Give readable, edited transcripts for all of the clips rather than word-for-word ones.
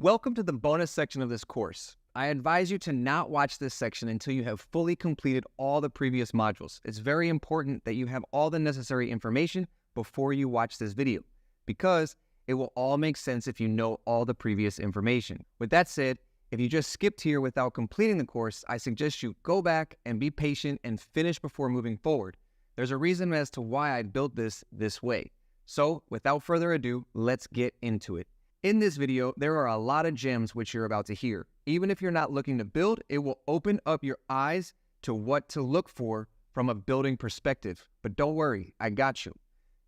Welcome to the bonus section of this course. I advise you to not watch this section until you have fully completed all the previous modules. It's very important that you have all the necessary information before you watch this video, because it will all make sense if you know all the previous information. With that said, if you just skipped here without completing the course, I suggest you go back and be patient and finish before moving forward. There's a reason as to why I built this way. So, without further ado, let's get into it. In this video, there are a lot of gems which you're about to hear. Even if you're not looking to build, it will open up your eyes to what to look for from a building perspective. But don't worry, I got you.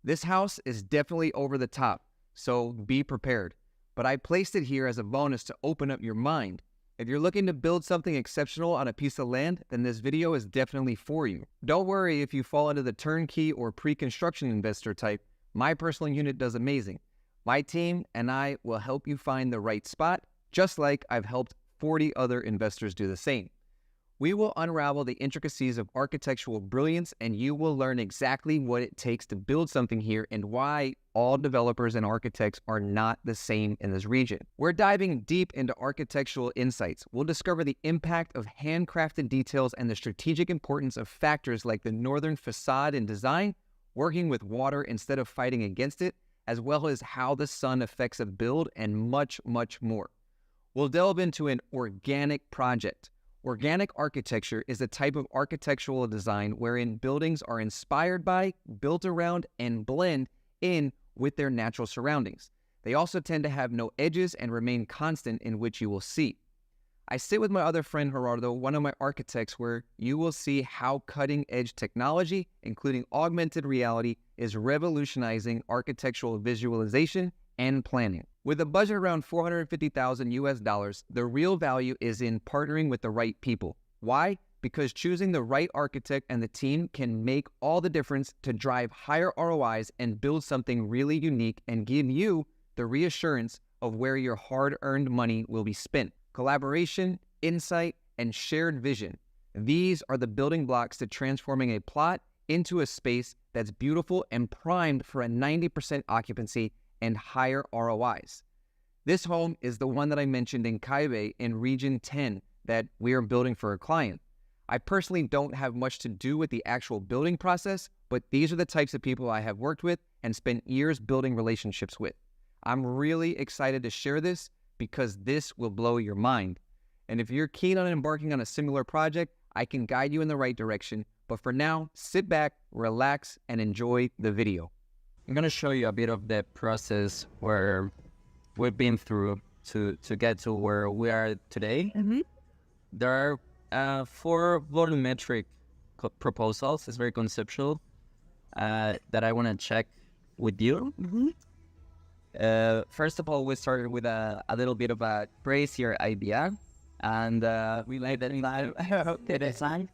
This house is definitely over the top, so be prepared. But I placed it here as a bonus to open up your mind. If you're looking to build something exceptional on a piece of land, then this video is definitely for you. Don't worry if you fall into the turnkey or pre-construction investor type. My personal unit does amazing. My team and I will help you find the right spot, just like I've helped 40 other investors do the same. We will unravel the intricacies of architectural brilliance, and you will learn exactly what it takes to build something here and why all developers and architects are not the same in this region. We're diving deep into architectural insights. We'll discover the impact of handcrafted details and the strategic importance of factors like the northern facade and design, working with water instead of fighting against it, as well as how the sun affects a build, and much, much more. We'll delve into an organic project. Organic architecture is a type of architectural design wherein buildings are inspired by, built around, and blend in with their natural surroundings. They also tend to have no edges and remain constant, in which you will see. I sit with my other friend Gerardo, one of my architects, where you will see how cutting-edge technology, including augmented reality, is revolutionizing architectural visualization and planning. With a budget around $450,000 US, the real value is in partnering with the right people. Why? Because choosing the right architect and the team can make all the difference to drive higher ROIs and build something really unique and give you the reassurance of where your hard-earned money will be spent. Collaboration, insight, and shared vision. These are the building blocks to transforming a plot into a space that's beautiful and primed for a 90% occupancy and higher ROIs. This home is the one that I mentioned in Caibe in Region 10 that we are building for a client. I personally don't have much to do with the actual building process, but these are the types of people I have worked with and spent years building relationships with. I'm really excited to share this because this will blow your mind. And if you're keen on embarking on a similar project, I can guide you in the right direction. But for now, sit back, relax, and enjoy the video. I'm going to show you a bit of the process where we've been through to get to where we are today. There are 4 volumetric proposals. It's very conceptual that I want to check with you. First of all, we started with a little bit of a crazier idea, and we laid that in the design.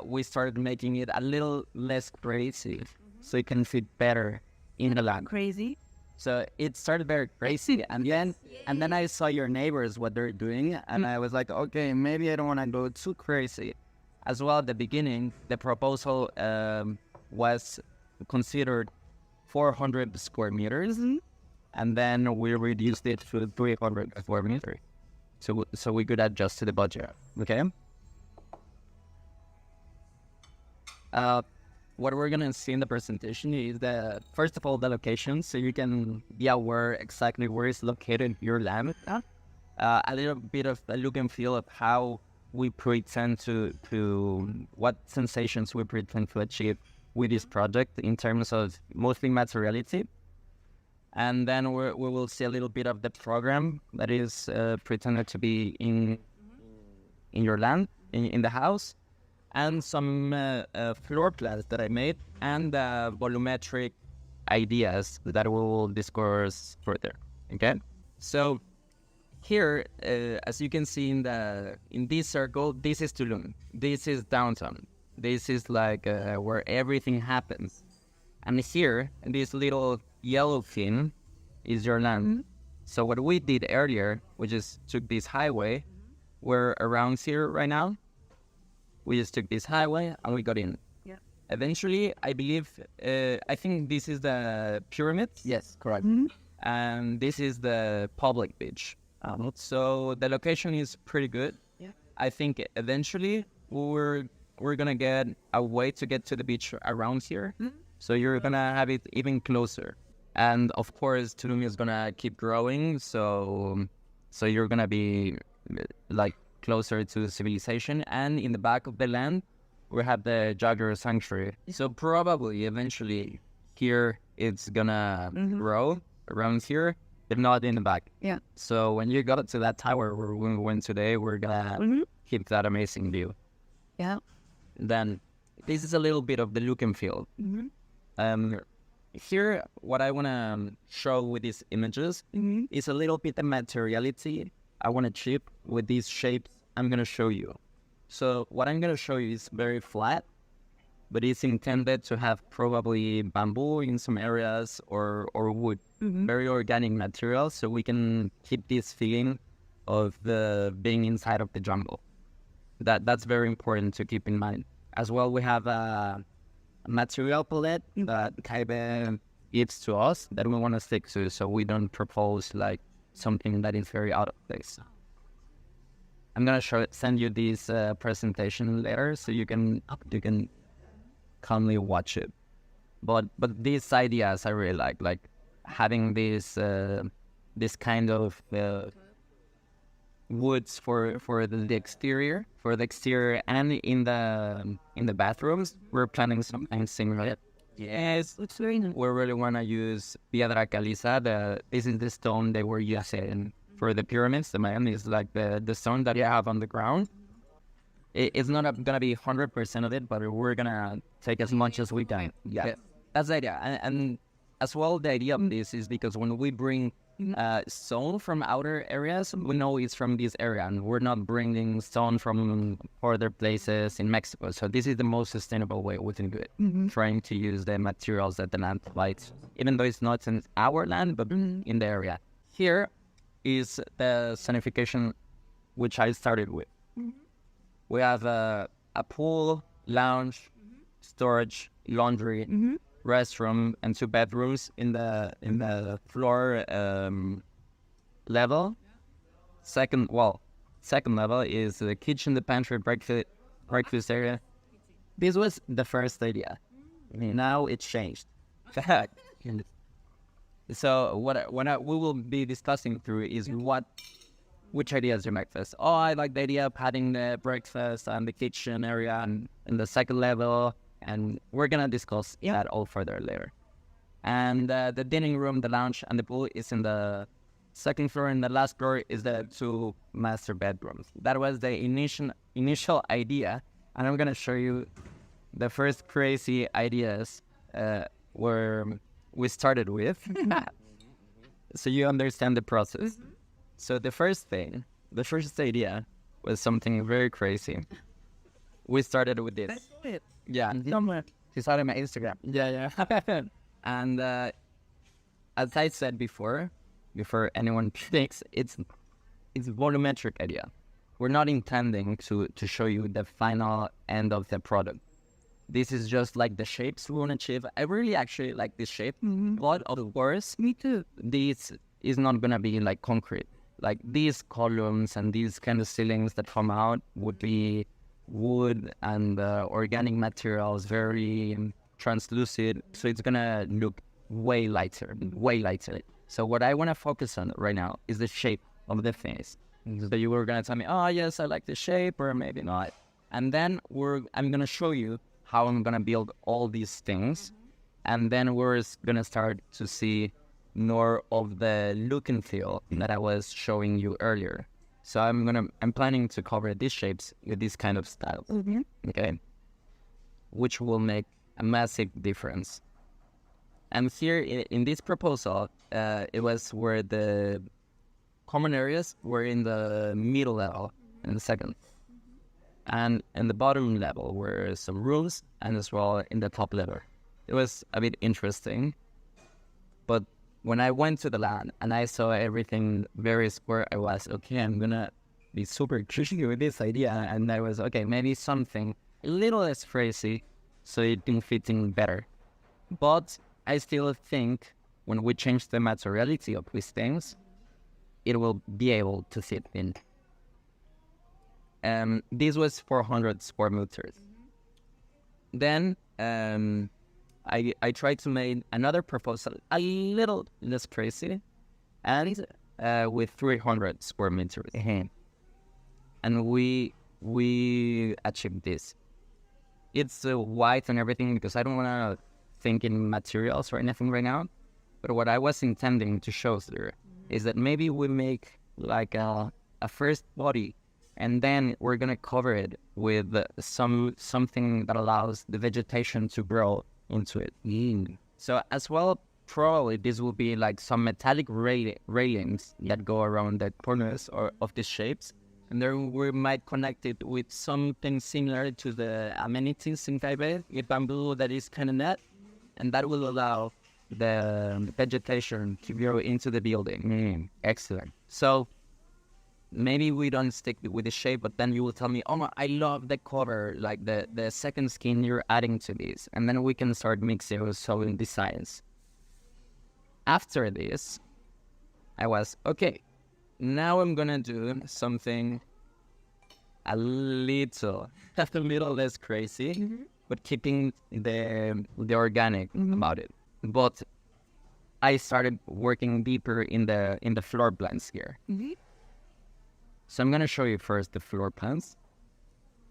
We started making it a little less crazy, so it can fit better in the land. Crazy. So it started very crazy, and then I saw your neighbors what they're doing, and I was like, okay, maybe I don't want to go too crazy. As well, at the beginning, the proposal was considered 400 square meters, and then we reduced it to 300 square meters, so we could adjust to the budget. Okay. What we're gonna see in the presentation is first of all the location, so you can be aware exactly where is located your land. A little bit of the look and feel of how we pretend to what sensations we pretend to achieve with this project in terms of mostly materiality. And then we will see a little bit of the program that is pretended to be in your land, in the house, and some floor plans that I made, and volumetric ideas that we will discuss further. Okay, so here, as you can see in this circle, this is Tulum. This is downtown. This is like where everything happens. And here, this little yellow thing is your land. So what we did earlier, we just took this highway. We're around here right now. We just took this highway and we got in. Yeah. Eventually, I believe, I think this is the pyramid. Yes, correct. and this is the public beach. So the location is pretty good. Yeah. I think eventually we're gonna get a way to get to the beach around here. So you're gonna have it even closer. And of course, Tulum is gonna keep growing. So you're gonna be like closer to civilization. And in the back of the land, we have the Jaguar Sanctuary. So probably eventually here it's gonna grow around here, but not in the back. Yeah. So when you got to that tower where we went today, we're gonna keep that amazing view. Yeah. Then this is a little bit of the look and feel. Here, what I want to show with these images is a little bit of materiality I want to chip with these shapes I'm going to show you. So what I'm going to show you is very flat, but it's intended to have probably bamboo in some areas or wood, very organic material, so we can keep this feeling of the being inside of the jungle. That's very important to keep in mind. As well, we have a material palette that Kaibe gives to us that we want to stick to, so we don't propose like something that is very out of place. I'm gonna send you this presentation later, so you can calmly watch it. But these ideas I really like having this kind of woods for the exterior, and in the bathrooms we're planning something similar. Yes, It's very nice. we really want to use piedra caliza. This is the stone they were using for the pyramids. The man is like the stone that you have on the ground. It's not going to be 100% of it, but we're going to take as much as we can. Yeah, that's the idea. And as well, the idea of this is because when we bring stone from outer areas, we know it's from this area, and we're not bringing stone from other places in Mexico. So this is the most sustainable way we can do it, trying to use the materials that the land provides, even though it's not in our land, but in the area. Here is the sanification which I started with. We have a pool, lounge, storage, laundry, restroom, and 2 bedrooms in the floor level. Second level is the kitchen, the pantry, breakfast area. This was the first idea. Now it's changed. So what we will be discussing through is which ideas you make first. Oh, I like the idea of having the breakfast and the kitchen area and in the second level, and we're gonna discuss that all further later. And the dining room, the lounge, and the pool is in the second floor, and the last floor is the 2 master bedrooms. That was the initial idea, and I'm gonna show you the first crazy ideas where we started with, so you understand the process. So the first idea was something very crazy. We started with this. Let's do it. Yeah. Somewhere. She saw it on my Instagram. Yeah. And as I said before anyone thinks, it's volumetric idea. We're not intending to show you the final end of the product. This is just like the shapes we want to achieve. I really actually like this shape, but of course, Me too. this is not gonna be like concrete. Like these columns and these kind of ceilings that come out would be wood and organic materials, very translucent. So it's gonna look way lighter. So what I want to focus on right now is the shape of the things. So you were gonna tell me, oh yes, I like the shape, or maybe not. And then I'm gonna show you how I'm gonna build all these things, and then we're gonna start to see more of the look and feel that I was showing you earlier. So I'm planning to cover these shapes with this kind of style, okay, which will make a massive difference. And here in this proposal, it was where the common areas were in the middle level, in the second, and in the bottom level were some rooms, and as well in the top level. It was a bit interesting, but when I went to the land and I saw everything very square, I was, okay, I'm gonna be super tricky with this idea. And I was, okay, maybe something a little less crazy so it can fit in better. But I still think when we change the materiality of these things, it will be able to fit in. This was 400 square meters. Then I tried to make another proposal a little less crazy, and with 300 square meters. And we achieved this. It's white and everything because I don't want to think in materials or anything right now. But what I was intending to show there is that maybe we make like a first body, and then we're gonna cover it with something that allows the vegetation to grow into it. So as well, probably this will be like some metallic railings that go around the corners of the shapes, and then we might connect it with something similar to the amenities in Taipei with bamboo that is kind of net, and that will allow the vegetation to grow into the building. Excellent. So maybe we don't stick with the shape, but then you will tell me, oh, I love the cover, like the second skin you're adding to this. And then we can start mixing with sewing designs. After this, I was, okay, now I'm going to do something a little less crazy, but keeping the organic about it. But I started working deeper in the floor plans here. So I'm gonna show you first the floor plans.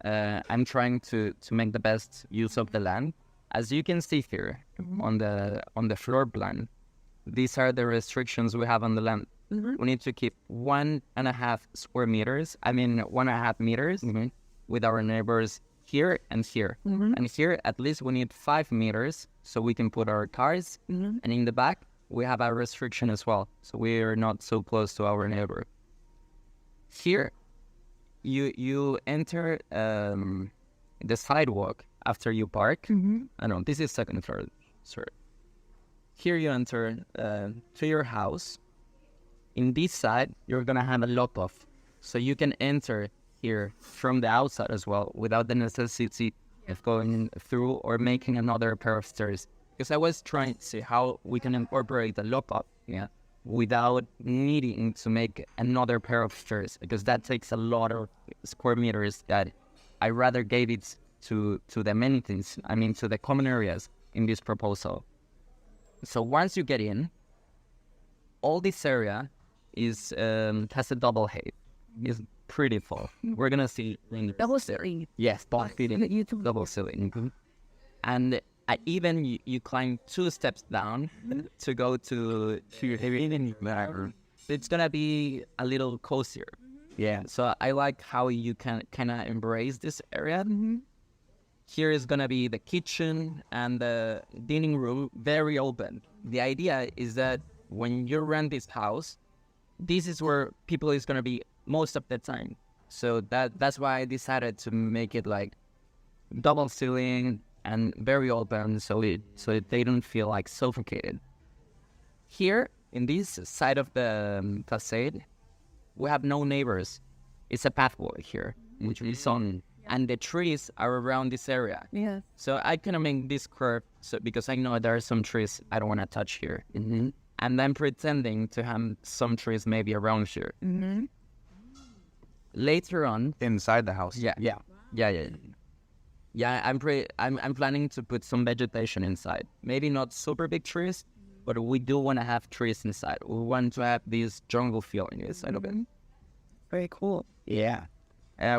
I'm trying to make the best use of the land. As you can see here on the floor plan, these are the restrictions we have on the land. We need to keep 1.5 square meters. 1.5 meters with our neighbors here and here. And here, at least we need 5 meters so we can put our cars. And in the back, we have a restriction as well. So we are not so close to our neighbor. Here, you enter the sidewalk after you park. I don't know, this is second floor. Sorry. Here you enter to your house. In this side, you're going to have a lock-off. So you can enter here from the outside as well without the necessity of going through or making another pair of stairs. Because I was trying to see how we can incorporate the lock-up without needing to make another pair of stairs, because that takes a lot of square meters that I rather gave it to the amenities, to the common areas in this proposal. So once you get in, all this area has a double height. It's pretty full. We're gonna see Double ceiling. yes, double ceiling, and even you climb 2 steps down to go to your living room. It's gonna be a little cozier. So I like how you can kind of embrace this area. Here is gonna be the kitchen and the dining room, very open. The idea is that when you rent this house, this is where people is gonna be most of the time. So that's why I decided to make it like double ceiling and very open, so they don't feel like suffocated. Here in this side of the facade, we have no neighbors. It's a pathway here, which is on, and the trees are around this area. So I kind of make this curve because I know there are some trees I don't want to touch here. And I'm pretending to have some trees maybe around here. Later on, Inside the house. yeah. I'm planning to put some vegetation inside. Maybe not super big trees, but we do want to have trees inside. We want to have this jungle feeling inside of it. Very cool. Yeah.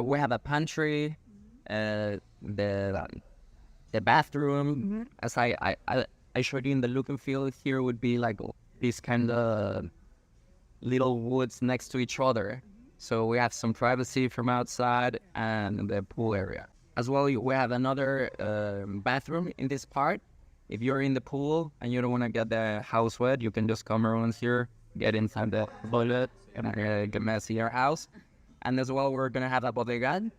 We have a pantry, the bathroom. As I showed you in the look and feel, here would be like these kind of little woods next to each other. So we have some privacy from outside and the pool area. As well, we have another bathroom in this part. If you're in the pool and you don't want to get the house wet, you can just come around here, get inside the toilet, and get messy your house. And as well, we're going to have a bodega.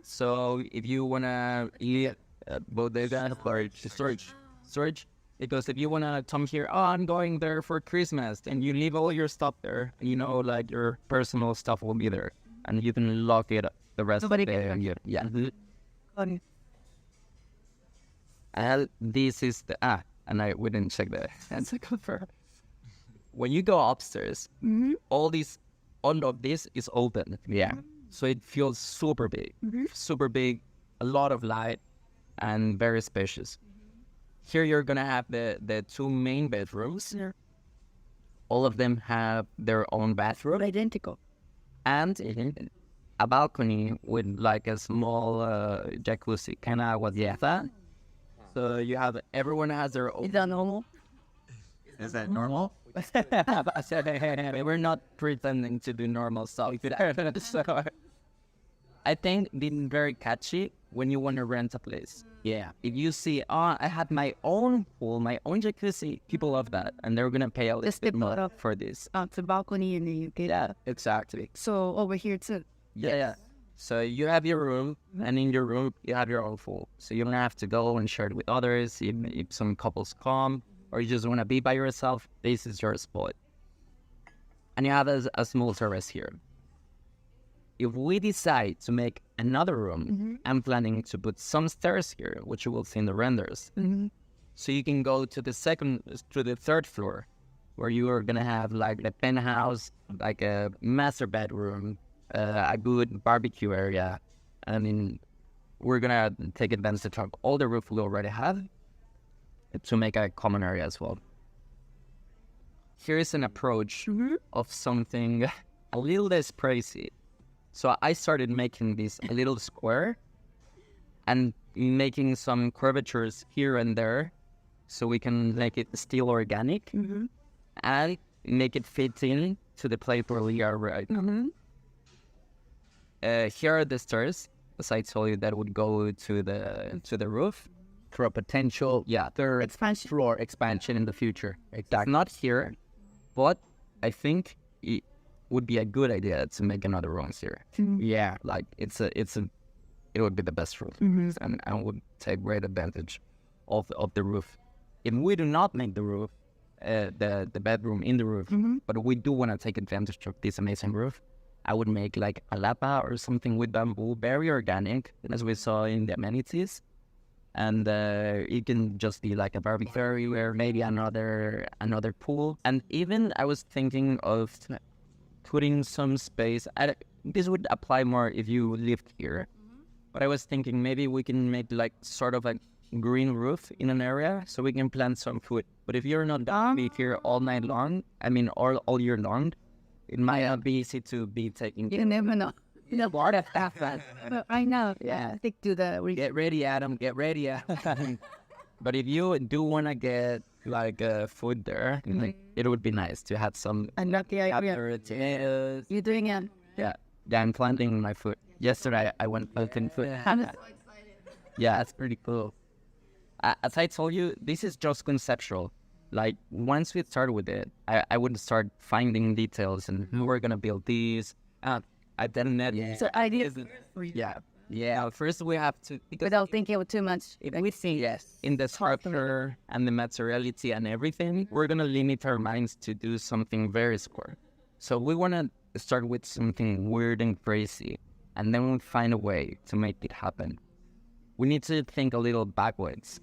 So if you want to eat bodega or storage, because if you want to come here, I'm going there for Christmas, and you leave all your stuff there, like your personal stuff will be there, and you can lock it up the rest of the day. And this is we didn't check the second floor. when you go upstairs, all of this is open. Yeah. So it feels super big, a lot of light, and very spacious. Here you're gonna have the two main bedrooms. Yeah. All of them have their own bathroom Identical. and a balcony with like a small jacuzzi, kind of what that. So you have everyone has their own. Is that normal? Is that normal? We're not pretending to do normal stuff. So I think being very catchy when you want to rent a place. Yeah. If you see, I have my own pool, my own jacuzzi, people love that. And they're going to pay a little bit more for this. It's a balcony in the UK. Yeah, exactly. So over here too. Yeah. So you have your room, and in your room, you have your own pool. So you don't have to go and share it with others. If some couples come, or you just want to be by yourself, this is your spot. And you have a small terrace here. If we decide to make another room, I'm planning to put some stairs here, which you will see in the renders. So you can go to the third floor, where you are gonna have like a penthouse, like a master bedroom, a good barbecue area. I mean, we're gonna take advantage of all the roof we already have to make a common area as well. Here is an approach of something a little less crazy. So I started making this a little square and making some curvatures here and there so we can make it still organic and make it fit in to the place where we are right now. Here are the stairs, as I told you, that would go to the roof for a potential third floor expansion in the future. Exactly. Not here, but I think it would be a good idea to make another room here. Yeah, like it would be the best roof, and I would take great advantage of the roof. If we do not make the roof, the bedroom in the roof, but we do want to take advantage of this amazing roof, I would make like a lapa or something with bamboo, very organic, as we saw in the amenities. And it can just be like a barbecue area, maybe another pool. And even I was thinking of putting some space. This would apply more if you lived here. But I was thinking maybe we can make like sort of a green roof in an area so we can plant some food. But if you're not gonna be here all night long, I mean all year long, it might not be easy to be taking. You never know. You know, part of that. But right now, stick to the. Get ready, Adam. Get ready. But if you do want to get like food there, like it would be nice to have some. I love the idea. Potatoes. You're doing it. Yeah, I'm planting my food. Yesterday I went planting food. I'm so excited. Yeah, it's pretty cool. As I told you, this is just conceptual. Like once we start with it, I would start finding details and how we're gonna build these. I didn't net. Yeah. So ideas. Yeah. First we have to, because Without thinking too much. if we see in the structure and the materiality and everything, we're gonna limit our minds to do something very square. So we wanna start with something weird and crazy, and then we'll find a way to make it happen. We need to think a little backwards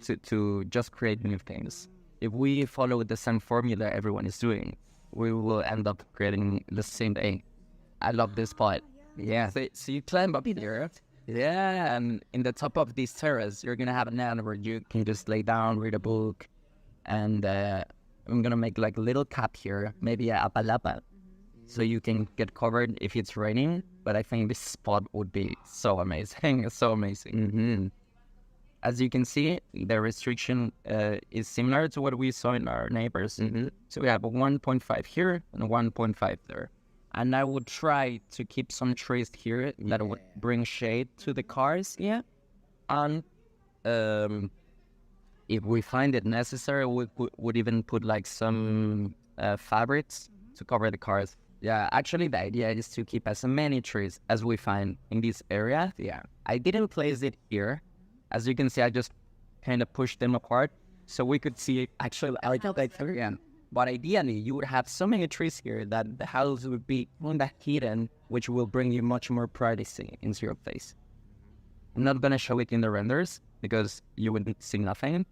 to just create new things. If we follow the same formula everyone is doing, we will end up creating the same thing. I love this spot. Yeah. So you climb up here. Yeah. And in the top of this terrace, you're going to have an area where you can just lay down, read a book. And I'm going to make like a little cap here, maybe a palapa, so you can get covered if it's raining. But I think this spot would be so amazing. So amazing. As you can see, the restriction is similar to what we saw in our neighbors. So we have a 1.5 here and a 1.5 there. And I would try to keep some trees here that would bring shade to the cars. Yeah. And if we find it necessary, we would even put like some fabrics to cover the cars. Yeah, actually the idea is to keep as many trees as we find in this area. Yeah. I didn't place it here. As you can see, I just kind of pushed them apart so we could see it actually like through. But ideally, you would have so many trees here that the house would be kind of hidden, which will bring you much more privacy into your place. I'm not going to show it in the renders because you would see nothing.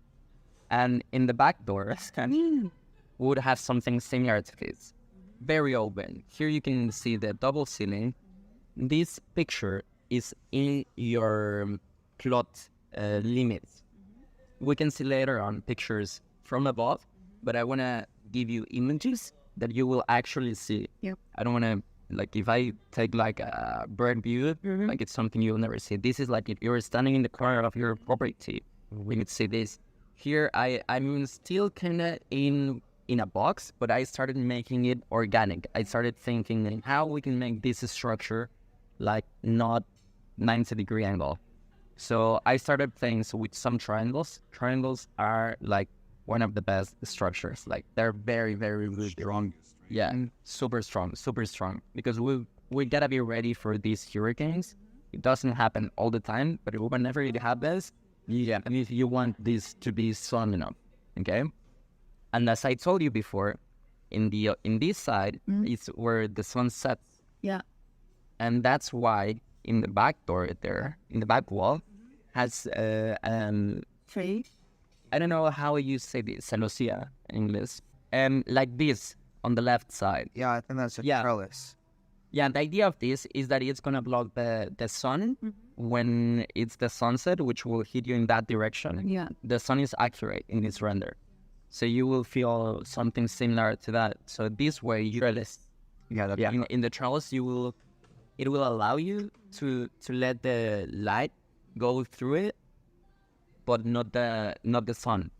And in the back door, would have something similar to this. Very open. Here you can see the double ceiling. This picture is in your plot limits. We can see later on pictures from above, but I want to give you images that you will actually see. Yep. I don't want to, like, if I take like a bird view, like it's something you'll never see. This is like if you're standing in the corner of your property, we could see this. Here, I'm still kind of in a box, but I started making it organic. I started thinking how we can make this structure like not 90-degree angle. So I started playing with some triangles. Triangles are like one of the best structures. Like they're very, very strong. Yeah, super strong. Because we gotta be ready for these hurricanes. It doesn't happen all the time, but whenever it happens, you want this to be strong enough. Okay. And as I told you before, in this side is where the sun sets. Yeah. And that's why in the back door there, in the back wall, has Tree. I don't know how you say this, celosia in English. Like this on the left side. Yeah, I think that's a Yeah. trellis. Yeah, the idea of this is that it's gonna block the sun when it's the sunset, which will hit you in that direction. Yeah. The sun is accurate in this render, so you will feel something similar to that. So this way, in the trellis, it will allow you to let the light go through it, but not the sun,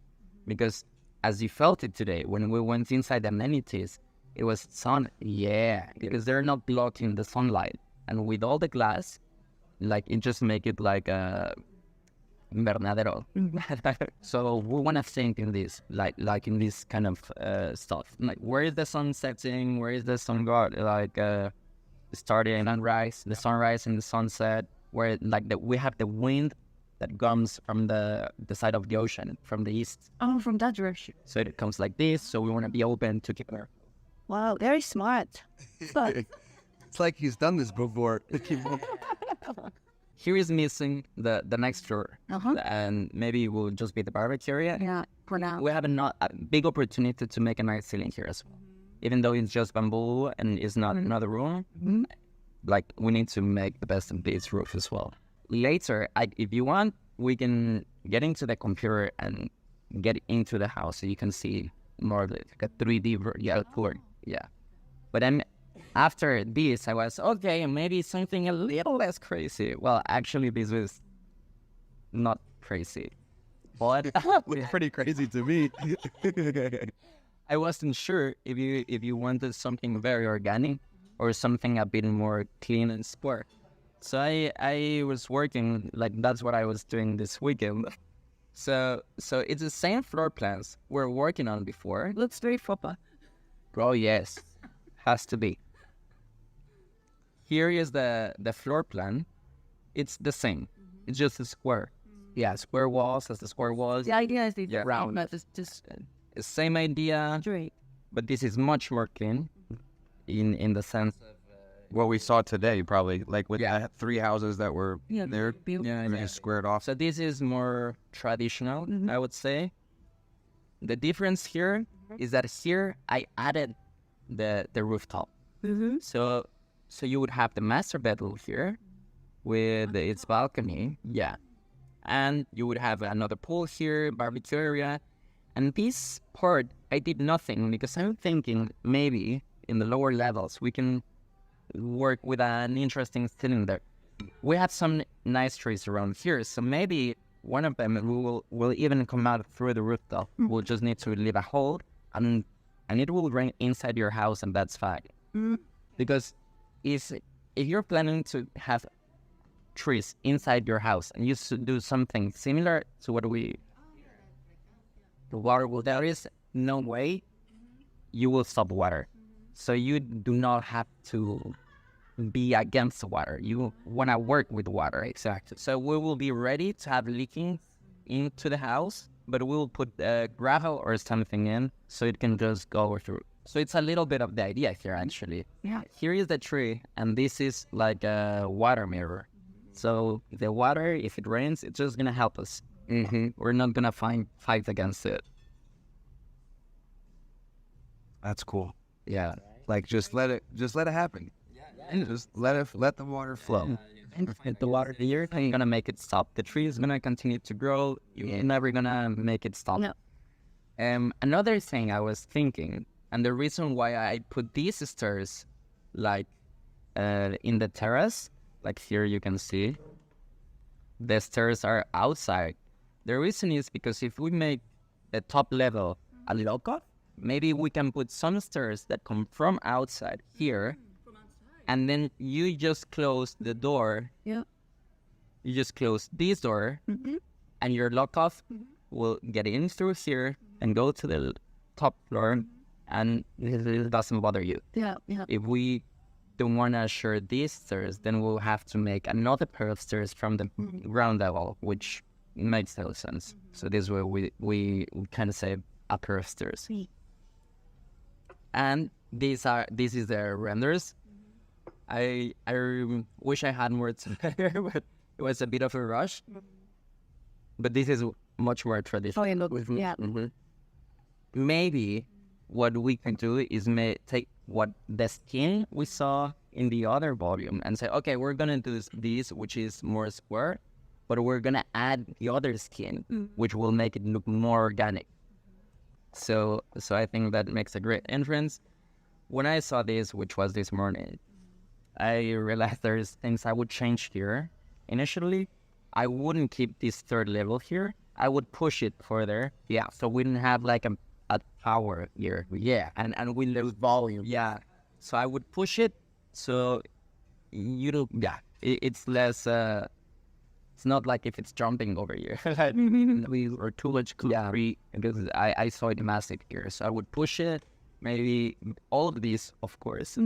because as you felt it today when we went inside the amenities, it was sun. Yeah, because they're not blocking the sunlight, and with all the glass, like it just make it like a invernadero. So we want to think in this, like in this kind of stuff. Like where is the sun setting? Where is the sun god? Like starting sunrise, the sunrise and the sunset. Where like we have the wind that comes from the side of the ocean, from the east. Oh, from that direction. So it comes like this. So we want to be open to keep her. Wow, very smart. But It's like he's done this before. Here is missing the next floor, Uh-huh. and maybe it will just be the barbecue area. yeah, for now. We have a big opportunity to make a nice ceiling here as well. Even though it's just bamboo and it's not another room, like we need to make the best of this roof as well. Later, if you want, we can get into the computer and get into the house so you can see more of it, like a 3D tour. Yeah. But then after this, I was, okay, maybe something a little less crazy. Well, actually, this was not crazy. But Looks pretty crazy to me. I wasn't sure if you wanted something very organic or something a bit more clean and square. So I was working, like that's what I was doing this weekend. So it's the same floor plans we're working on before. Looks very proper. Bro, yes, has to be. Here is the floor plan. It's the same. It's just a square. Yeah, square walls as the square walls. The idea is the Yeah. round, but it's just Same idea, straight. but this is much more clean in the sense of What we saw today, probably, like with Yeah. the 3 houses that were Yeah, there. beautiful. yeah, They're yeah. just squared off. So this is more traditional, I would say. The difference here is that here I added the rooftop. Mm-hmm. So you would have the master bedroom here with its balcony. Yeah. And you would have another pool here, barbecue area. And this part, I did nothing because I'm thinking maybe in the lower levels we can work with an interesting cylinder. We have some nice trees around here, so maybe one of them will even come out through the rooftop. We'll just need to leave a hole, and it will rain inside your house, and that's fine. Because if you're planning to have trees inside your house and you do something similar to what the water will, there is no way you will stop water. So you do not have to be against the water. You want to work with water. Exactly. So we will be ready to have leaking into the house, but we'll put gravel or something in so it can just go through. So it's a little bit of the idea here, actually. Yeah. Here is the tree, and this is like a water mirror. So the water, if it rains, it's just going to help us. We're not going to fight against it. That's cool. Yeah. Like just let it happen. And just let the water flow. And the water here ain't gonna make it stop. The tree is gonna continue to grow. You're never gonna make it stop. No. Another thing I was thinking, and the reason why I put these stairs like in the terrace, like here you can see, the stairs are outside. The reason is because if we make the top level a little cut, maybe we can put some stairs that come from outside here, and then you just close the door. Yeah. You just close this door, and your lock-off will get in through here and go to the top floor, and it doesn't bother you. Yeah. Yeah. If we don't want to share these stairs, then we'll have to make another pair of stairs from the ground level, which makes no sense. So this way we kind of save a pair of stairs. Sweet. And this is the renders. I wish I had more to share, but it was a bit of a rush. But this is much more traditional. Oh, yeah, look, yeah. Maybe what we can do is take what the skin we saw in the other volume and say, okay, we're gonna do this, which is more square, but we're gonna add the other skin, which will make it look more organic. So I think that makes a great entrance. When I saw this, which was this morning, I realized there's things I would change here. Initially, I wouldn't keep this third level here. I would push it further. Yeah. So we didn't have like a tower here. Yeah. And we lose volume. Yeah. So I would push it. So you don't, yeah, it's less, it's not like if it's jumping over here. We were too much concrete because I saw it massive here. So I would push it. Maybe all of these, of course,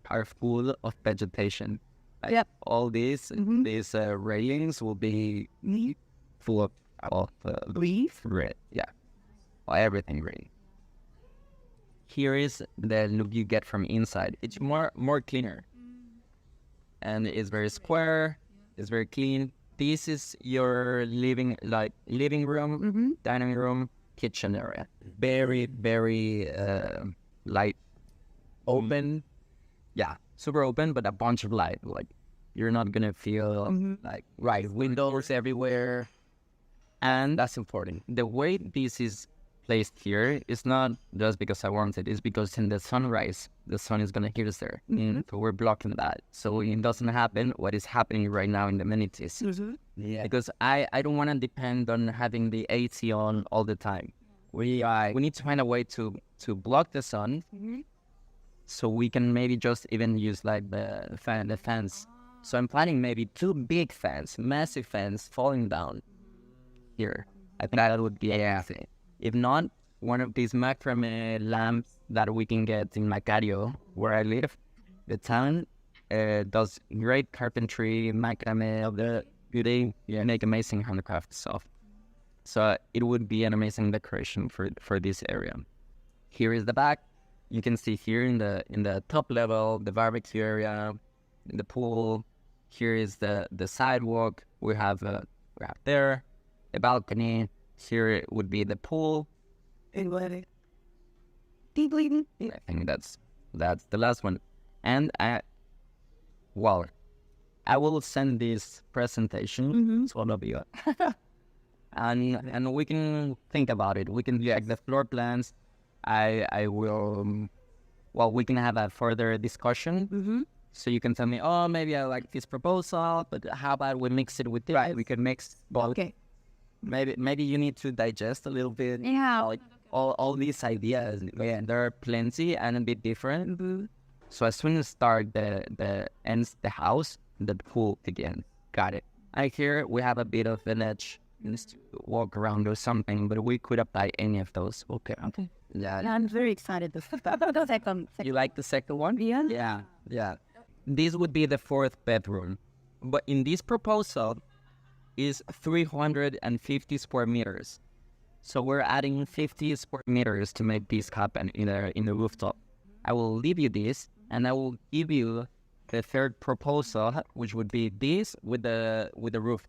are full of vegetation. Like all these railings will be full of leaf. Red. Yeah. Everything green. Here is the look you get from inside. It's more cleaner. And it's very square. It's very clean. This is your living room, dining room, kitchen area. Very, very light, open. Yeah, super open, but a bunch of light. Like you're not gonna feel like windows everywhere. And that's important. The way this is placed here is not just because I want it. It's because in the sunrise, the sun is gonna hit us there. So we're blocking that. So it doesn't happen what is happening right now in the amenities. Yeah. Because I don't want to depend on having the AC on all the time. We need to find a way to block the sun, so we can maybe just even use like the fans. So I'm planning maybe 2 big fans, massive fans falling down here. I think that would be amazing. If not, one of these macrame lamps that we can get in my patio where I live. The town does great carpentry, macrame of the beauty, make amazing handcraft stuff. So it would be an amazing decoration for this area. Here is the back. You can see here in the top level, the barbecue area, the pool. Here is the sidewalk. We have there, the balcony. Here would be the pool. I think that's the last one. And I will send this presentation to all of you. And we can think about it. We can check the floor plans. I will, we can have a further discussion. So you can tell me, oh, maybe I like this proposal, but how about we mix it with this? Right. We could mix both. Okay. Maybe you need to digest a little bit. Yeah. Like all these ideas. Yeah, there are plenty and a bit different. So as soon as start the house, the pool again. Got it. I hear we have a bit of an edge. To walk around or something, but we could apply any of those. Okay. Yeah, I'm very excited. The second. You like the second one? Yeah. This would be the 4th bedroom, but in this proposal is 350 square meters. So we're adding 50 square meters to make this happen in the rooftop. I will leave you this, and I will give you the 3rd proposal, which would be this with the roof.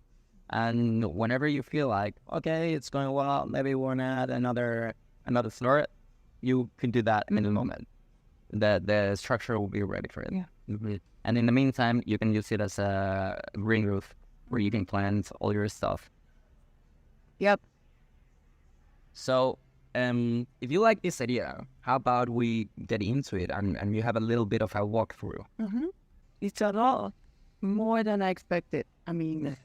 And whenever you feel like, okay, it's going well, maybe we want to add another floor, you could do that in a moment. The structure will be ready for it. Yeah. And in the meantime, you can use it as a green roof where you can plant all your stuff. Yep. So, if you like this idea, how about we get into it and you have a little bit of a walkthrough? It's a lot more than I expected. I mean,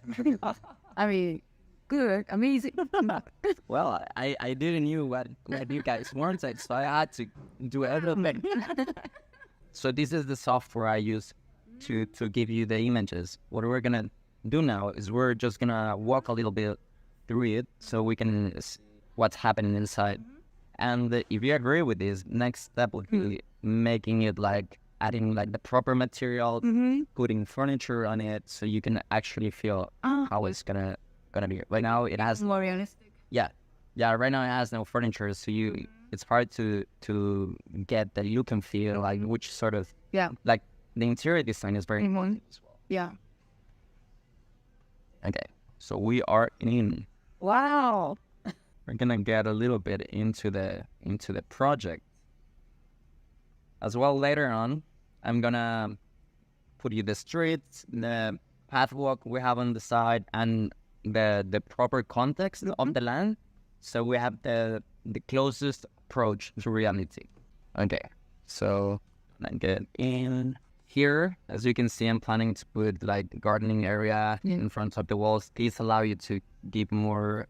good, amazing. Well, I didn't knew what you guys wanted, so I had to do everything. So this is the software I use to give you the images. What we're gonna do now is we're just gonna walk a little bit through it so we can see what's happening inside. And if you agree with this, next step would be making it like adding like the proper material, putting furniture on it so you can actually feel how it's gonna be. Right now it has More realistic. Yeah, right now it has no furniture, so it's hard to get the look and feel, like which sort of like the interior design is very important as well. Yeah. Okay, so we are in. Wow. We're gonna get a little bit into the project as well. Later on, I'm gonna put you the streets, the pathwalk we have on the side, and the proper context of the land, so we have the closest approach to reality. Okay, so I get in here. As you can see, I'm planning to put like gardening area in front of the walls. These allow you to give more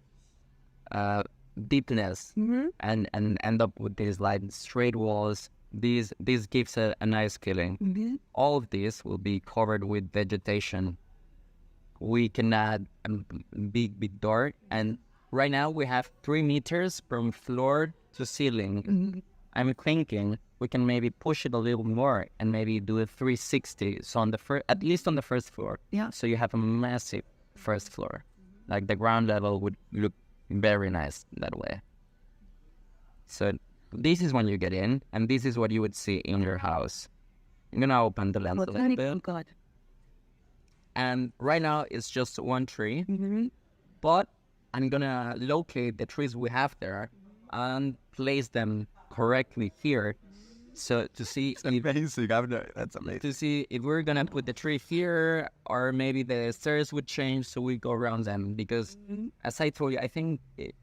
deepness and end up with these like straight walls. This gives a nice feeling. All of this will be covered with vegetation. We can add a big door, and right now we have 3 meters from floor to ceiling. I'm thinking we can maybe push it a little more and maybe do a 360. So on the at least on the first floor. Yeah. So you have a massive first floor. Like the ground level would look very nice that way. So this is when you get in, and this is what you would see in your house. I'm gonna open the lens a little bit. God. And right now it's just one tree, but I'm gonna locate the trees we have there and place them correctly here. So to see Amazing. That's amazing. to see if we're gonna put the tree here, or maybe the stairs would change, so we go around them. Because as I told you, I think it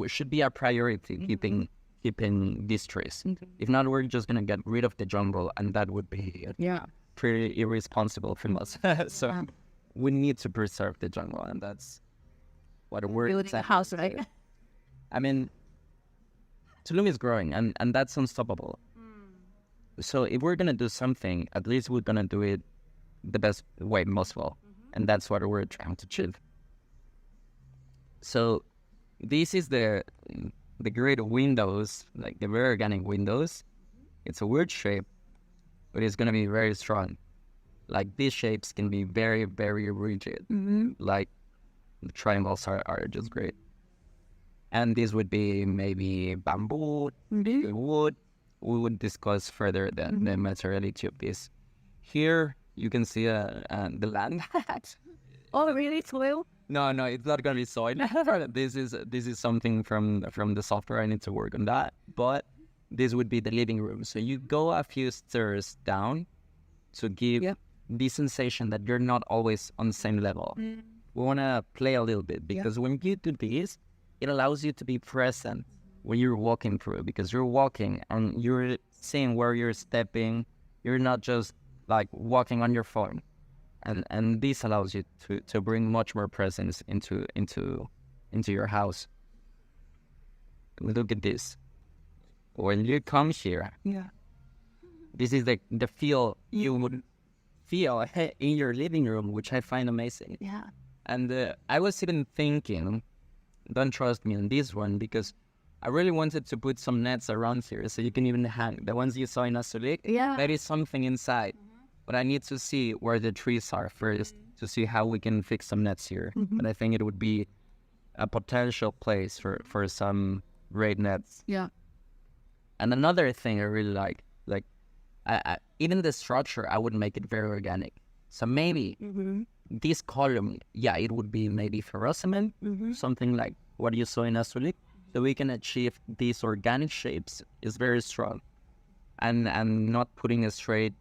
should be our priority keeping these trees. If not, we're just gonna get rid of the jungle, and that would be pretty irresponsible from us. So we need to preserve the jungle, and that's what we're Building a house, right? I mean, Tulum is growing, and that's unstoppable. So if we're gonna do something, at least we're gonna do it the best way possible, and that's what we're trying to achieve. So this is the great windows, like the very organic windows. It's a weird shape, but it's gonna be very strong. Like these shapes can be very, very rigid. Like the triangles are just great. And this would be maybe bamboo, wood. We would discuss further the materiality of this. Here you can see the land. Oh, really? Soil? No, it's not gonna be soil. This is something from the software. I need to work on that. But this would be the living room. So you go a few stairs down to give the sensation that you're not always on the same level. We want to play a little bit, because when you do this, it allows you to be present when you're walking through, because you're walking and you're seeing where you're stepping. You're not just like walking on your phone. And this allows you to bring much more presence into your house. Look at this. When you come here, this is the feel you would feel in your living room, which I find amazing. Yeah. And I was even thinking, don't trust me on this one, because I really wanted to put some nets around here so you can even hang the ones you saw in Azulik. Yeah. There is something inside, but I need to see where the trees are first to see how we can fix some nets here. But I think it would be a potential place for some great nets. Yeah. And another thing I really like even the structure, I would make it very organic. So maybe this column, it would be maybe ferrocement, something like what you saw in Azulik. so we can achieve these organic shapes is very strong. And not putting a straight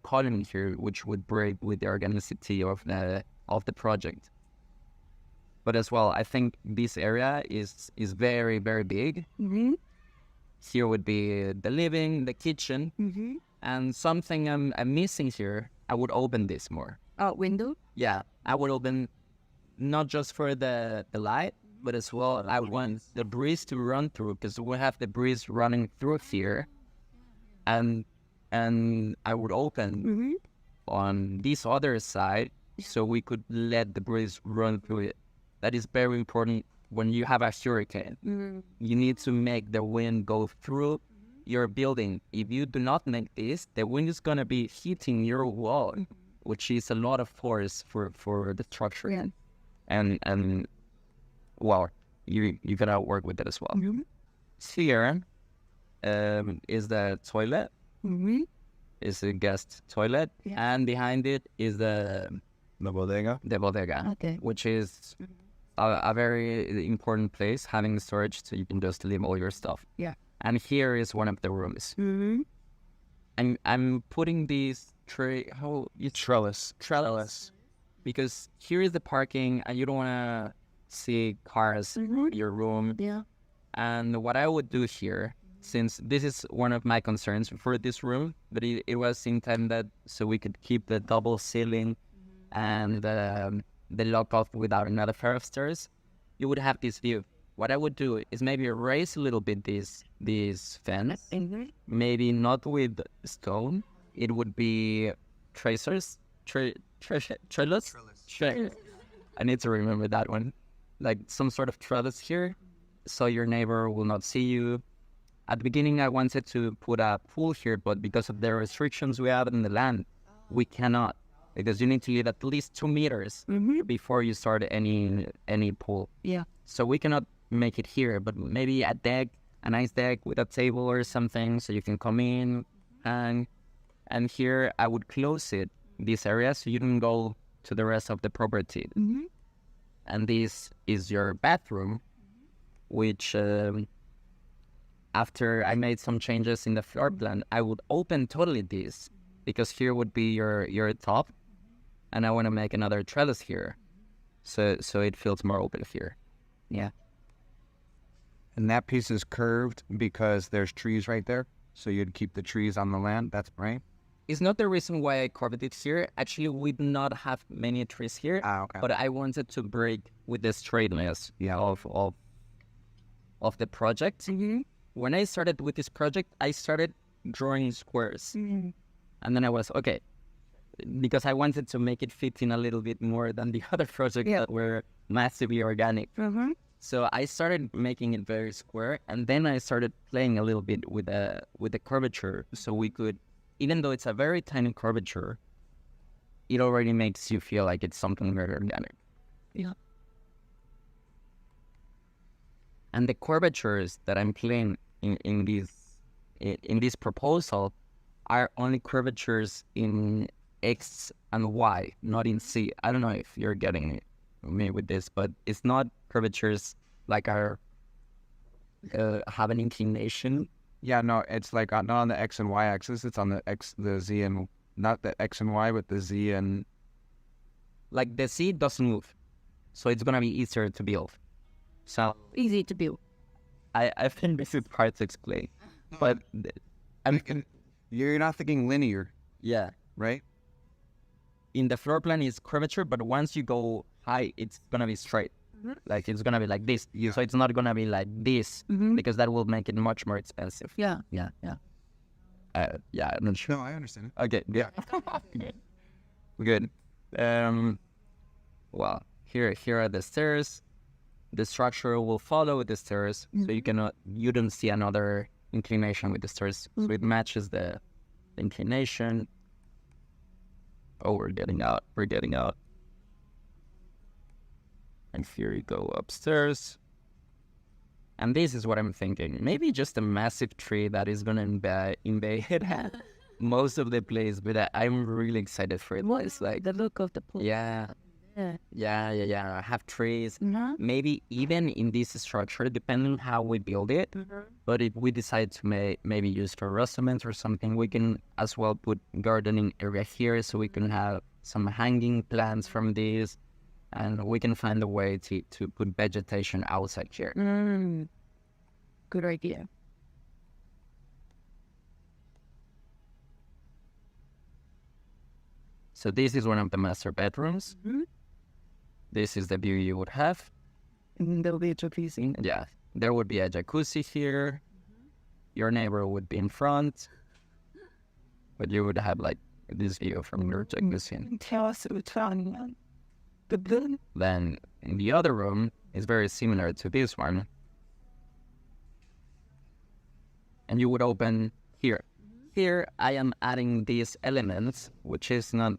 column here, which would break with the organicity of the project. But as well, I think this area is very, very big. Mm-hmm. Here would be the living, the kitchen, Mm-hmm. and something I'm missing here. I would open this more. Window? Yeah, I would open not just for the light, but as well I want the breeze to run through, because we have the breeze running through here. And I would open Mm-hmm. on this other side so we could let the breeze run through it. That is very important when you have a hurricane. Mm-hmm. You need to make the wind go through your building. If you do not make this, the wind is going to be hitting your wall, which is a lot of force for the structure. Yeah. And well, you gotta work with it as well. Mm-hmm. Here is the toilet. Mm-hmm. Is a guest toilet, Yeah. and behind it is the bodega. bodega, Okay. which is a very important place, having storage so you can just leave all your stuff. Yeah. And here is one of the rooms. Mm-hmm. And I'm putting these trellis, because here is the parking, and you don't want to see cars Mhm. in your room. Yeah. And what I would do here, since this is one of my concerns for this room, but it was intended so we could keep the double ceiling and the lock off without another pair of stairs, you would have this view. What I would do is maybe raise a little bit this fence, Mm-hmm. maybe not with stone. It would be tracers, trellis. I need to remember that one. Like some sort of trellis here, so your neighbor will not see you. At the beginning, I wanted to put a pool here, but because of the restrictions we have in the land, we cannot, because you need to leave at least 2 meters Mm-hmm. before you start any pool. Yeah. So we cannot make it here, but maybe a nice deck with a table or something, so you can come in, and here I would close this area, so you don't go to the rest of the property. Mm-hmm. And this is your bathroom, which after I made some changes in the floor plan, I would open totally this, because here would be your top, and I want to make another trellis here, so it feels more open here. Yeah. And that piece is curved because there's trees right there. So you'd keep the trees on the land. That's right. It's not the reason why I carved it here. Actually, we do not have many trees here, Okay. but I wanted to break with the straightness of the project. Mm-hmm. When I started with this project, I started drawing squares. Mm-hmm. And then I was, okay, because I wanted to make it fit in a little bit more than the other projects Yeah. that were massively organic. Mm-hmm. So I started making it very square, and then I started playing a little bit with the curvature, so we could, even though it's a very tiny curvature, it already makes you feel like it's something very organic. Yeah. And the curvatures that I'm playing in this proposal are only curvatures in X and Y, not in Z. I don't know if you're getting me with this, but it's not curvatures like our have an inclination. Yeah, no, it's like not on the X and Y axis. It's on the Z and not the X and Y, but the Z and Like the Z doesn't move, so it's gonna be easier to build. So Easy to build. I think this is hard to explain, but you're not thinking linear, yeah. right? In the floor plan is curvature, but once you go high, it's gonna be straight. Mhm. Like it's gonna be like this. Yeah. So it's not gonna be like this, Mm-hmm. because that will make it much more expensive. Yeah. Yeah. Yeah, I'm not sure. No, I understand. Okay, yeah. Good. Well, here are the stairs. The structure will follow the stairs, so you don't see another inclination with the stairs. So it matches the inclination. Oh, we're getting out. And here you go upstairs. And this is what I'm thinking. Maybe just a massive tree that is going to invade most of the place, but I'm really excited for it. It's like, The look of the pool. yeah. Have trees. Mm-hmm. Maybe even in this structure, depending on how we build it. But if we decide to maybe use for restaurants or something, we can as well put gardening area here, so we can have some hanging plants from this, and we can find a way to put vegetation outside here. Good idea. So this is one of the master bedrooms. This is the view you would have. And there'll be a jacuzzi. Yeah, there would be a jacuzzi here. Your neighbor would be in front, but you would have like this view from your jacuzzi. Tell us which one. Then in the other room is very similar to this one. And you would open here. Here I am adding these elements, which is not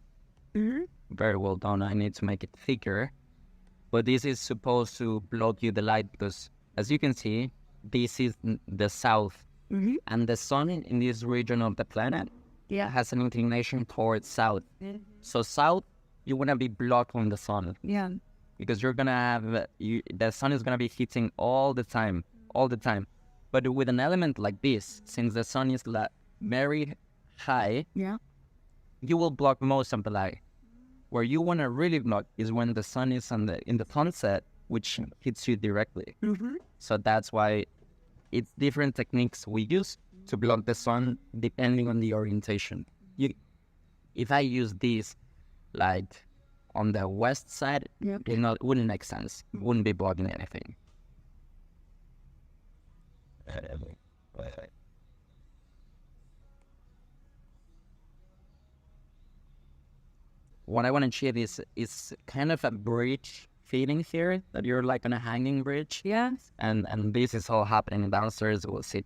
very well done. I need to make it thicker. But this is supposed to block you the light because, as you can see, this is the south. And the sun in this region of the planet has an inclination towards south. So south, you want to be blocked from the sun. Yeah. Because you're going to have, the sun is going to be hitting all the time. But with an element like this, since the sun is very high, you will block most of the light. Where you want to really block is when the sun is in the sunset, which hits you directly. So that's why it's different techniques we use to block the sun depending on the orientation. If I use this like on the west side, it wouldn't make sense. It wouldn't be blocking anything. What I want to achieve is kind of a bridge feeling here, that you're like on a hanging bridge. Yes. And this is all happening downstairs. We'll see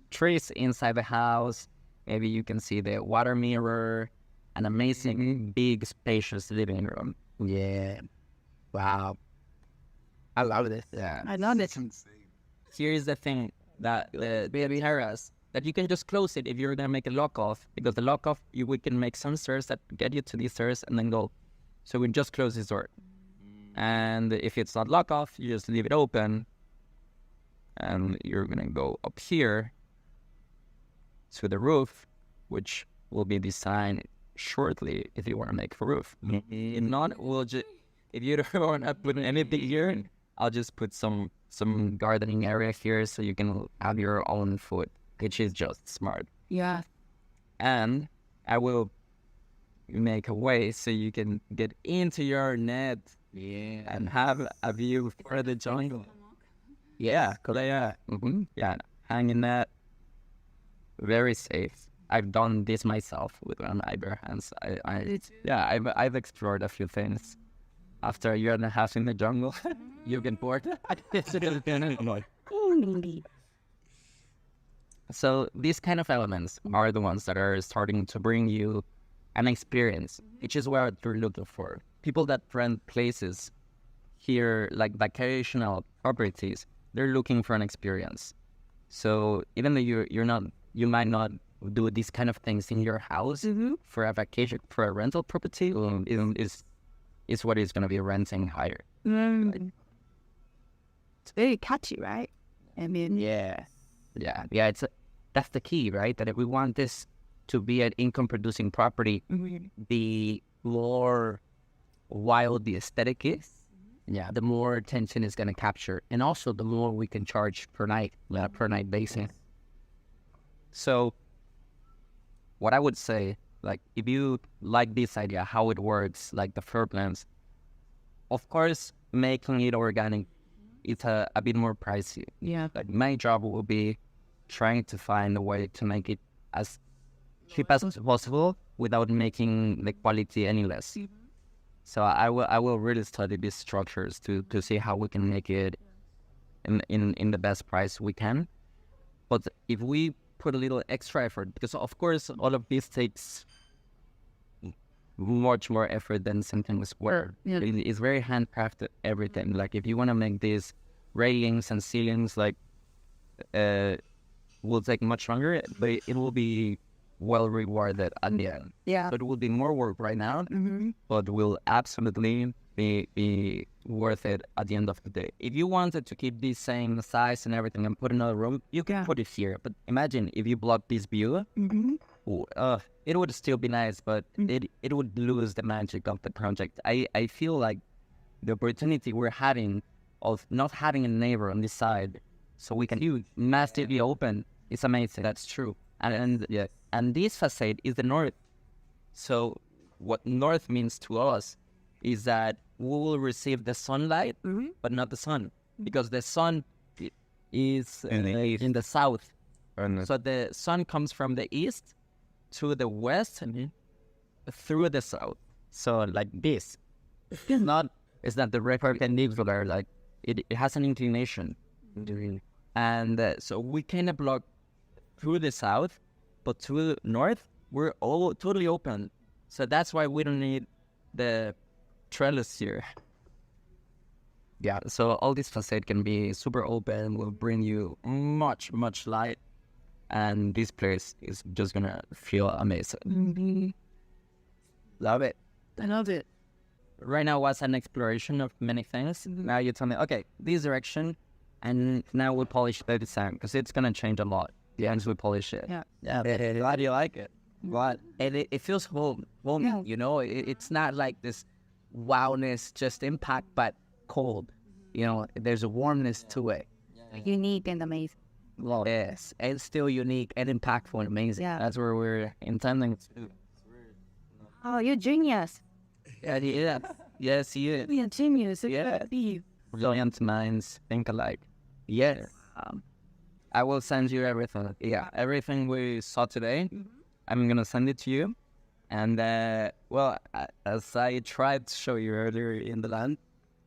trees inside the house. Maybe you can see the water mirror, an amazing, big, spacious living room. Yeah. Wow. I love this. Yeah. I love it. Here's the thing that the terrace, that you can just close it if you're going to make a lock off, because the lock off, we can make some stairs that get you to these stairs and then go. So we just close this door. And if it's not lock off, you just leave it open. And you're going to go up here to the roof, which will be designed shortly if you want to make a roof. If not, if you don't want to put anything here, I'll just put some gardening area here so you can have your own food, which is just smart. Yeah. And I will make a way so you can get into your net and have a view for the jungle. Yeah, hang in that. Very safe. I've done this myself with my bare hands. I've explored a few things. After a year and a half in the jungle, you get bored. So these kind of elements are the ones that are starting to bring you an experience, which is what you're looking for. People that rent places here, like vacational properties, they're looking for an experience. So even though you might not do these kind of things in your house for a vacation, for a rental property, is what is going to be renting higher. It's very catchy, right? I mean, That's the key, right? That if we want this to be an income-producing property, the more wild the aesthetic is, the more attention is going to capture, and also the more we can charge per night, per night basis. So, what I would say, like, if you like this idea, how it works, like the floor plans, of course, making it organic, it's a bit more pricey. yeah. Like, my job will be trying to find a way to make it as cheap as possible without making the quality any less. So I will really study these structures to see how we can make it in the best price we can. But if we put a little extra effort, because of course all of this takes much more effort than something square. Yeah. It's very handcrafted, everything. Like if you want to make these railings and ceilings, like will take much longer, but it will be well rewarded at the end. Yeah. So it will be more work right now, but will absolutely be worth it at the end of the day. If you wanted to keep the same size and everything and put another room, you can put it here. But imagine if you block this view, it would still be nice, but it would lose the magic of the project. I feel like the opportunity we're having of not having a neighbor on this side, so we can massively open, is amazing. That's true. And this facade is the north. So what north means to us is that we will receive the sunlight, but not the sun, because the sun is in the south. So the sun comes from the east to the west and through the south. So like this. It's not the perpendicular, like it has an inclination. And so we kind block through the south, but to the north, we're all totally open. So that's why we don't need the trellis here. Yeah, so all this facade can be super open, will bring you much, much light. And this place is just gonna feel amazing. Love it. I love it. Right now was an exploration of many things. Now you tell me, okay, this direction, and now we'll polish the design, because it's gonna change a lot once we polish it. Yeah. Glad you like it. What? And it feels homey, you know? It's not like this wowness, just impact, but cold. You know, there's a warmness to it. Unique and amazing. Well, yes, and still unique and impactful and amazing. Yeah. That's where we're intending to do. Oh, you're genius. Yeah. Yes, he is. You're genius. Yeah. Brilliant minds think alike. Yes. I will send you everything. Yeah, everything we saw today, I'm going to send it to you. And, as I tried to show you earlier in the land,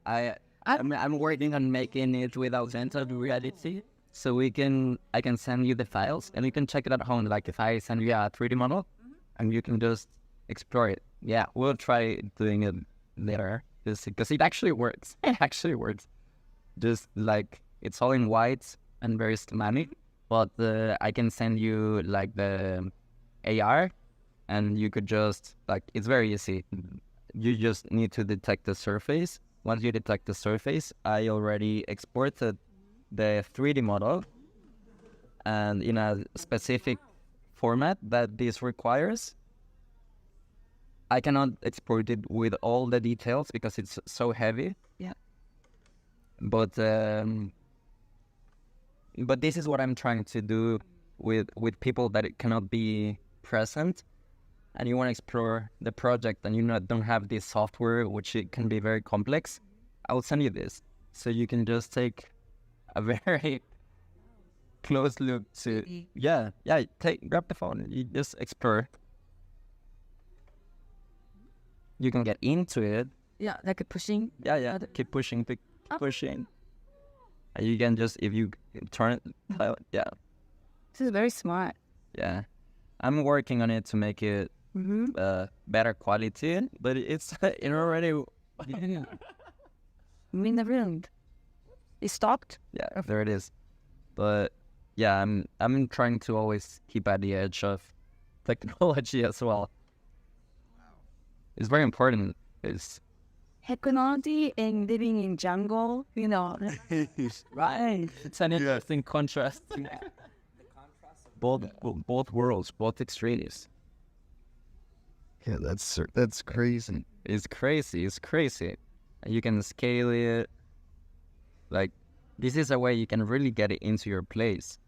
I'm working on making it with augmented reality. So I can send you the files and you can check it at home. Like if I send you a 3D model and you can just explore it. Yeah, we'll try doing it later because it actually works. It actually works. Just like it's all in white and very schematic, but I can send you like the AR and you could just it's very easy. You just need to detect the surface. Once you detect the surface, I already exported the 3D model and in a specific format that this requires. I cannot export it with all the details because it's so heavy. Yeah. But this is what I'm trying to do with people that it cannot be present, and you want to explore the project, and you don't have this software, which it can be very complex. I will send you this, so you can just take a very close look to. Grab the phone. You just explore. You can get into it. Yeah, like a pushing. Yeah. Keep pushing, pushing. And you can just, if you turn it, This is very smart. Yeah. I'm working on it to make it better quality, but it's already. In the room. It stopped? Yeah, there it is. But yeah, I'm trying to always keep at the edge of technology as well. It's very important. It's Technology and living in jungle, right. It's an interesting contrast. Both worlds, both extremes. Yeah, that's crazy. It's crazy. You can scale it. Like, this is a way you can really get it into your place.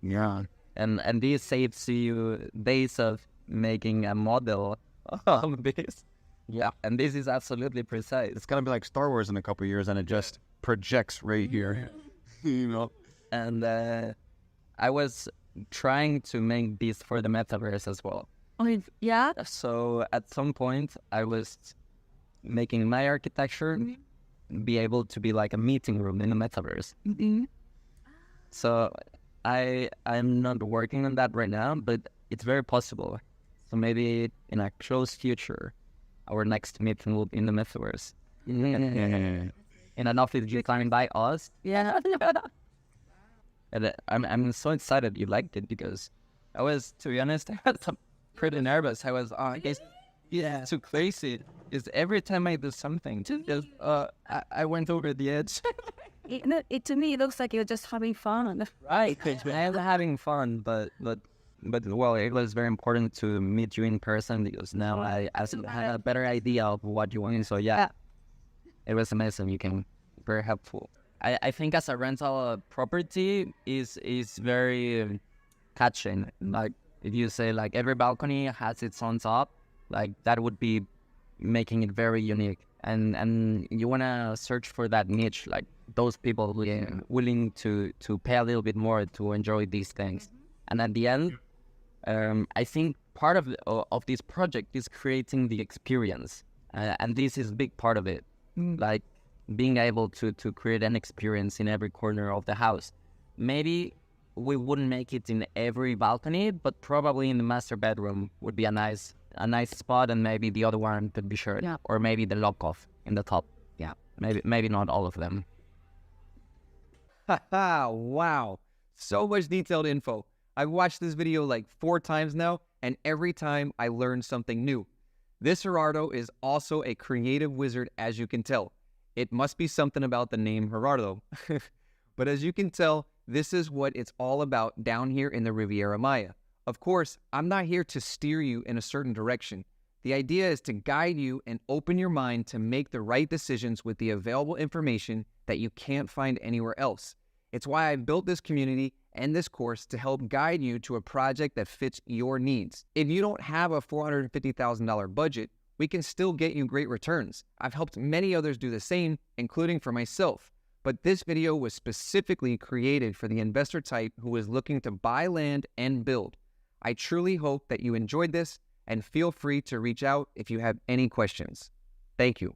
Yeah. And this saves you days of making a model of this. Yeah, and this is absolutely precise. It's gonna be like Star Wars in a couple of years, and it just projects right here. And I was trying to make this for the metaverse as well. Oh, yeah? So at some point, I was making my architecture be able to be like a meeting room in the metaverse. So I'm not working on that right now, but it's very possible. So maybe in a close future, our next meeting will be in the metaverse. In an office designed by us. Yeah. And I'm so excited you liked it because to be honest, I was pretty nervous. I was, Yeah, too crazy. Is every time I do something, just I went over the edge. To me, it looks like you're just having fun. Right, I am having fun, but well, it was very important to meet you in person because now I had a better idea of what you want. So yeah, it was amazing. You came very helpful. I think as a rental property is very catching. Like if you say like every balcony has its own top, like that would be making it very unique. And you wanna search for that niche, like those people willing to pay a little bit more to enjoy these things. And at the end, I think part of this project is creating the experience, and this is a big part of it. Like being able to create an experience in every corner of the house. Maybe we wouldn't make it in every balcony, but probably in the master bedroom would be a nice spot, and maybe the other one could be shared, or maybe the lock off in the top. Yeah, maybe not all of them. Wow, so much detailed info. I've watched this video like 4 times now, and every time I learn something new. This Gerardo is also a creative wizard, as you can tell. It must be something about the name Gerardo. But as you can tell, this is what it's all about down here in the Riviera Maya. Of course, I'm not here to steer you in a certain direction. The idea is to guide you and open your mind to make the right decisions with the available information that you can't find anywhere else. It's why I built this community and this course to help guide you to a project that fits your needs. If you don't have a $450,000 budget, we can still get you great returns. I've helped many others do the same, including for myself. But this video was specifically created for the investor type who is looking to buy land and build. I truly hope that you enjoyed this, and feel free to reach out if you have any questions. Thank you.